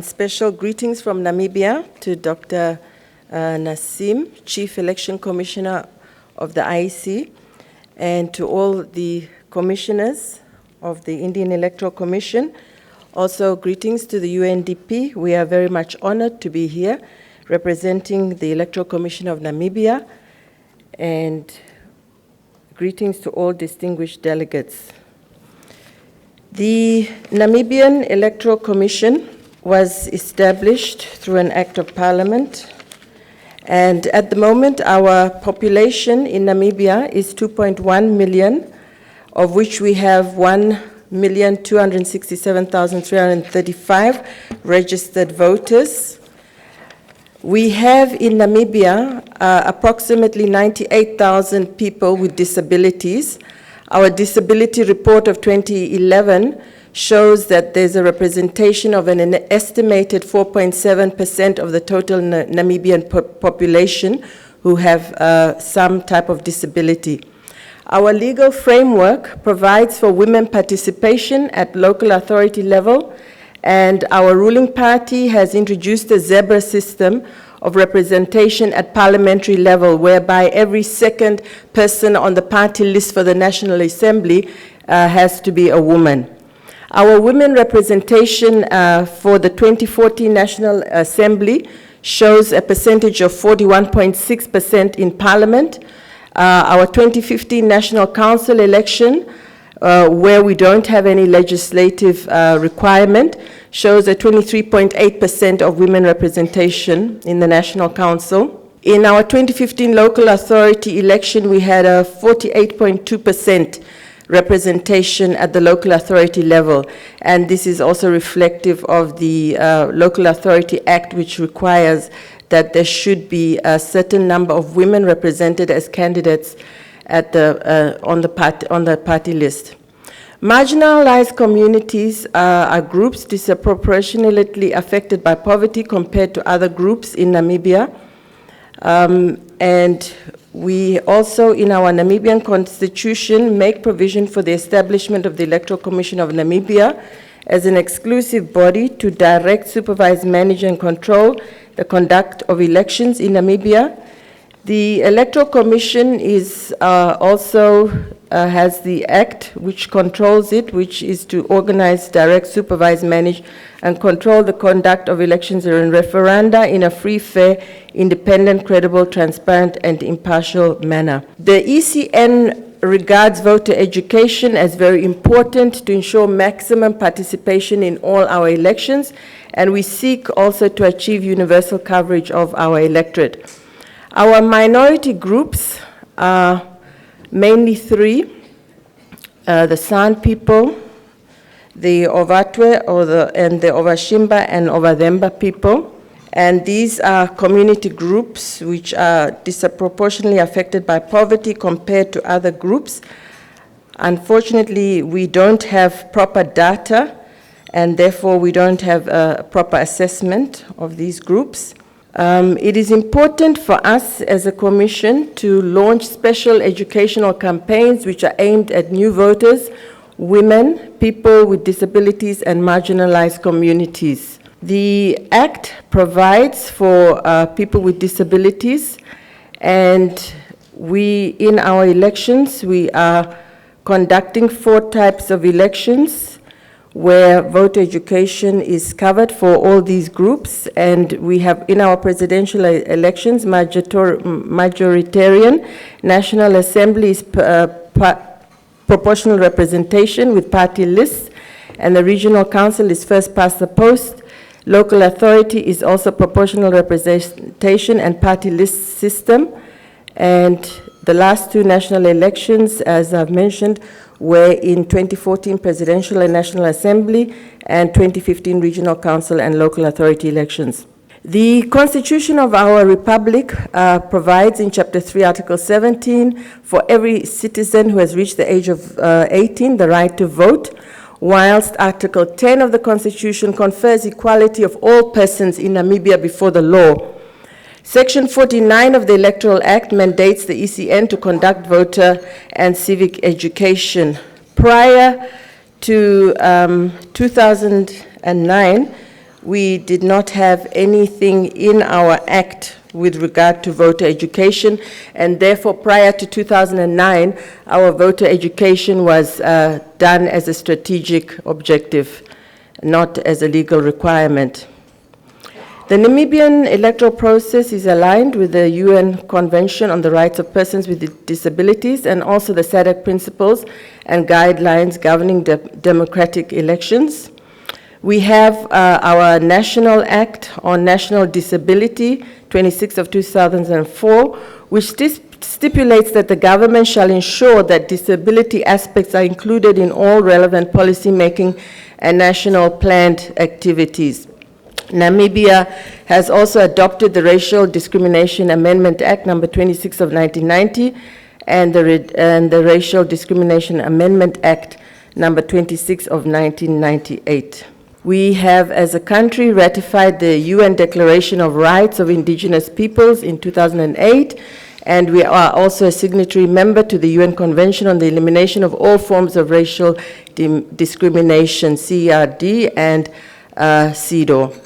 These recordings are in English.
Special greetings from Namibia to Dr. Nassim, Chief Election Commissioner of the IEC, and to all the commissioners of the Indian Electoral Commission. Also, greetings to the UNDP. We are very much honored to be here representing the Electoral Commission of Namibia, and greetings to all distinguished delegates. The Namibian Electoral Commission was established through an act of parliament, and at the moment our population in Namibia is 2.1 million, of which we have 1,267,335 registered voters. We have in Namibia approximately 98,000 people with disabilities. Our disability report of 2011 shows that there's a representation of an estimated 4.7% of the total Namibian population who have some type of disability. Our legal framework provides for women participation at local authority level, and our ruling party has introduced a zebra system of representation at parliamentary level, whereby every second person on the party list for the National Assembly has to be a woman. Our women representation for the 2014 National Assembly shows a percentage of 41.6% in Parliament. Our 2015 National Council election, where we don't have any legislative requirement, shows a 23.8% of women representation in the National Council. In our 2015 local authority election, we had a 48.2% representation at the local authority level, and this is also reflective of the Local Authority Act, which requires that there should be a certain number of women represented as candidates at on the party list. Marginalized communities are groups disproportionately affected by poverty compared to other groups in Namibia, and we also, in our Namibian constitution, make provision for the establishment of the Electoral Commission of Namibia as an exclusive body to direct, supervise, manage, and control the conduct of elections in Namibia. The Electoral Commission is also has the act which controls it, which is to organize, direct, supervise, manage, and control the conduct of elections and referenda in a free, fair, independent, credible, transparent, and impartial manner. The ECN regards voter education as very important to ensure maximum participation in all our elections, and we seek also to achieve universal coverage of our electorate. Our minority groups are mainly three: the San people, the Ovatwe and the Ovashimba and Ovathemba people. And these are community groups which are disproportionately affected by poverty compared to other groups. Unfortunately, we don't have proper data, and therefore we don't have a proper assessment of these groups. It is important for us as a commission to launch special educational campaigns which are aimed at new voters, women, people with disabilities, and marginalized communities. The Act provides for people with disabilities, and in our elections, we are conducting 4 types of elections where voter education is covered for all these groups, and we have in our presidential elections majoritarian, National Assembly is proportional representation with party lists, and the regional council is first past the post. Local authority is also proportional representation and party list system, and the last 2 national elections, as I've mentioned, were in 2014 Presidential and National Assembly and 2015 Regional Council and Local Authority elections. The Constitution of our Republic provides in Chapter 3, Article 17, for every citizen who has reached the age of 18 the right to vote, whilst Article 10 of the Constitution confers equality of all persons in Namibia before the law. Section 49 of the Electoral Act mandates the ECN to conduct voter and civic education. Prior to 2009, we did not have anything in our act with regard to voter education, and therefore prior to 2009, our voter education was done as a strategic objective, not as a legal requirement. The Namibian electoral process is aligned with the UN Convention on the Rights of Persons with Disabilities and also the SADC principles and guidelines governing democratic elections. We have our National Act on National Disability, 26 of 2004, which stipulates that the government shall ensure that disability aspects are included in all relevant policy making and national planned activities. Namibia has also adopted the Racial Discrimination Amendment Act number 26 of 1990 and the Racial Discrimination Amendment Act number 26 of 1998. We have, as a country, ratified the UN Declaration of Rights of Indigenous Peoples in 2008, and we are also a signatory member to the UN Convention on the Elimination of All Forms of Racial Discrimination, CERD, and CEDAW.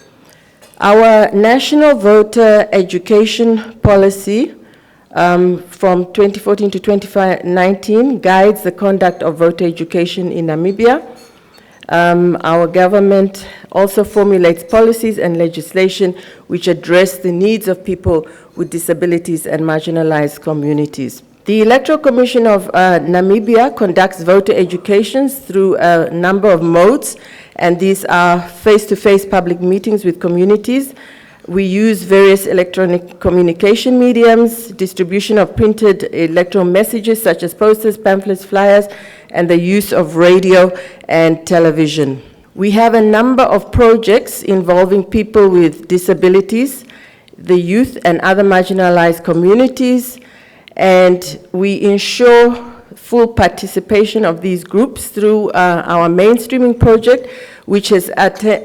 Our national voter education policy from 2014 to 2019 guides the conduct of voter education in Namibia. Our government also formulates policies and legislation which address the needs of people with disabilities and marginalized communities. The Electoral Commission of Namibia conducts voter educations through a number of modes, and these are face-to-face public meetings with communities. We use various electronic communication mediums, distribution of printed electoral messages such as posters, pamphlets, flyers, and the use of radio and television. We have a number of projects involving people with disabilities, the youth and other marginalized communities, and we ensure full participation of these groups through our mainstreaming project, which has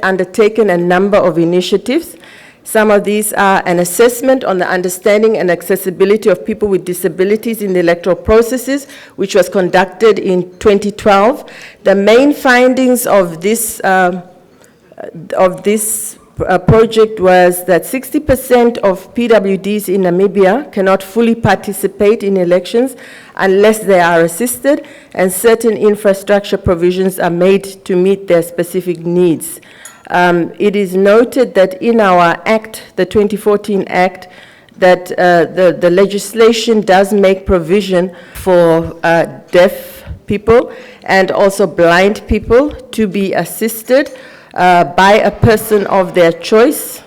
undertaken a number of initiatives. Some of these are an assessment on the understanding and accessibility of people with disabilities in the electoral processes, which was conducted in 2012. The main findings of this project was that 60% of PWDs in Namibia cannot fully participate in elections unless they are assisted, and certain infrastructure provisions are made to meet their specific needs. It is noted that in our Act, the 2014 Act, that the legislation does make provision for deaf people and also blind people to be assisted by a person of their choice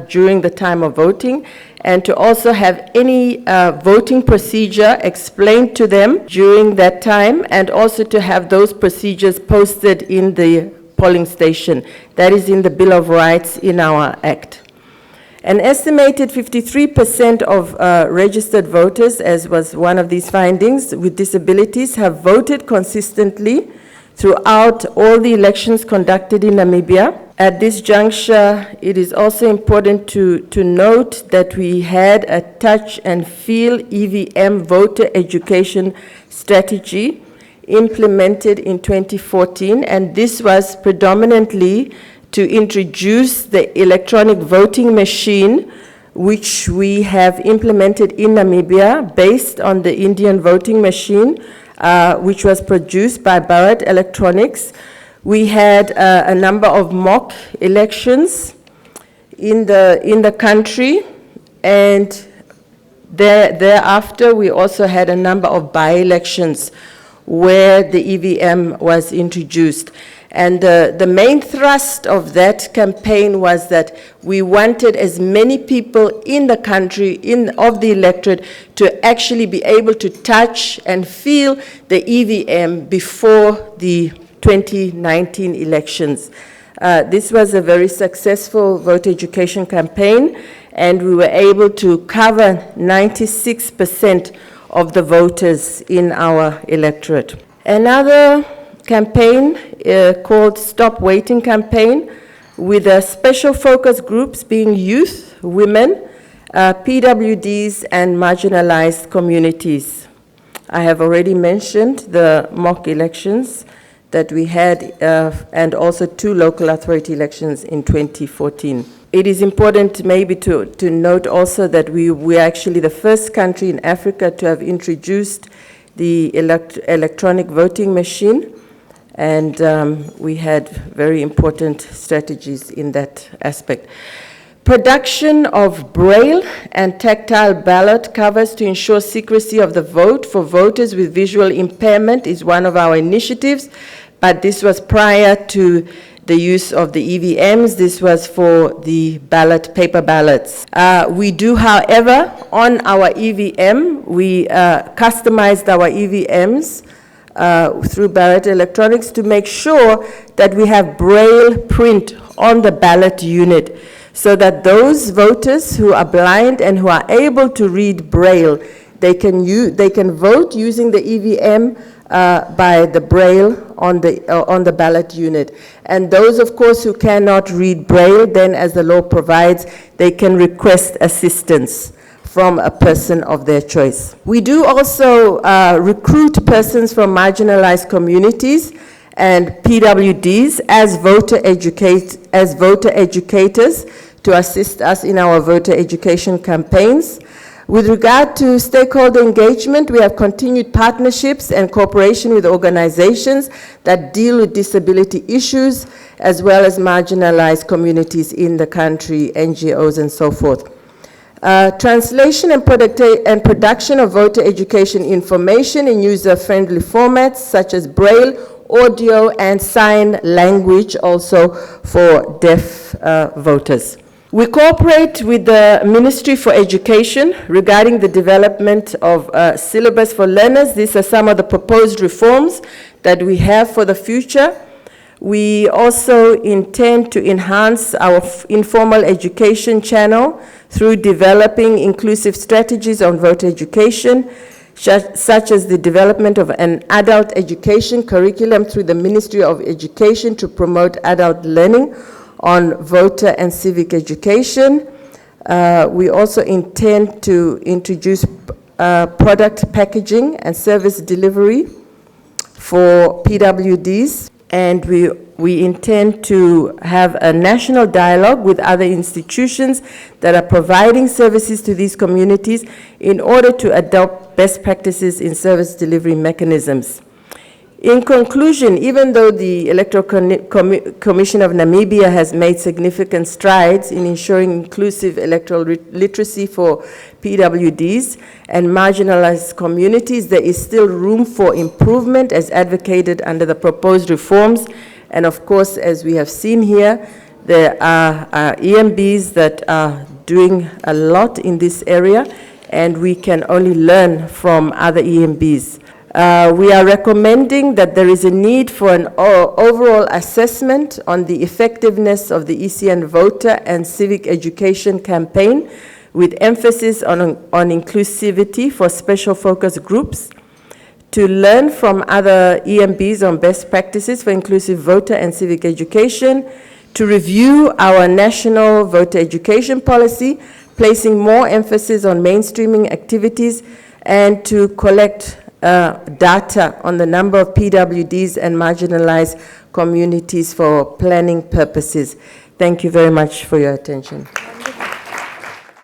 during the time of voting, and to also have any voting procedure explained to them during that time, and also to have those procedures posted in the polling station. That is in the Bill of Rights in our Act. An estimated 53% of registered voters, as was one of these findings, with disabilities have voted consistently throughout all the elections conducted in Namibia. At this juncture, it is also important to note that we had a touch and feel EVM voter education strategy implemented in 2014, and this was predominantly to introduce the electronic voting machine, which we have implemented in Namibia based on the Indian voting machine, which was produced by Bharat Electronics. We had a number of mock elections in the country, and thereafter we also had a number of by-elections where the EVM was introduced. And the main thrust of that campaign was that we wanted as many people in the country, of the electorate, to actually be able to touch and feel the EVM before the 2019 elections. This was a very successful voter education campaign, and we were able to cover 96% of the voters in our electorate. Another campaign called Stop Waiting campaign, with special focus groups being youth, women, PWDs, and marginalized communities. I have already mentioned the mock elections that we had, and also 2 local authority elections in 2014. It is important maybe to note also that we are actually the first country in Africa to have introduced the electronic voting machine, and we had very important strategies in that aspect. Production of braille and tactile ballot covers to ensure secrecy of the vote for voters with visual impairment is one of our initiatives, but this was prior to the use of the EVMs. This was for the paper ballots. We do, however, on our EVM, we customized our EVMs through ballot electronics to make sure that we have braille print on the ballot unit, so that those voters who are blind and who are able to read braille, they can vote using the EVM by the braille on the ballot unit. And those, of course, who cannot read braille, then as the law provides, they can request assistance from a person of their choice. We do also recruit persons from marginalized communities and PWDs as voter educators to assist us in our voter education campaigns. With regard to stakeholder engagement, we have continued partnerships and cooperation with organizations that deal with disability issues, as well as marginalized communities in the country, NGOs and so forth. Translation and production of voter education information in user-friendly formats such as braille, audio, and sign language also for deaf voters. We cooperate with the Ministry for Education regarding the development of syllabus for learners. These are some of the proposed reforms that we have for the future. We also intend to enhance our informal education channel through developing inclusive strategies on voter education, such as the development of an adult education curriculum through the Ministry of Education to promote adult learning on voter and civic education. We also intend to introduce product packaging and service delivery for PWDs, and we intend to have a national dialogue with other institutions that are providing services to these communities in order to adopt best practices in service delivery mechanisms. In conclusion, even though the Electoral Commission of Namibia has made significant strides in ensuring inclusive electoral literacy for PWDs and marginalized communities, there is still room for improvement as advocated under the proposed reforms. And of course, as we have seen here, there are EMBs that are doing a lot in this area, and we can only learn from other EMBs. We are recommending that there is a need for an overall assessment on the effectiveness of the ECN voter and civic education campaign, with emphasis on inclusivity for special focus groups, to learn from other EMBs on best practices for inclusive voter and civic education, to review our national voter education policy, placing more emphasis on mainstreaming activities, and to collect data on the number of PWDs and marginalized communities for planning purposes. Thank you very much for your attention.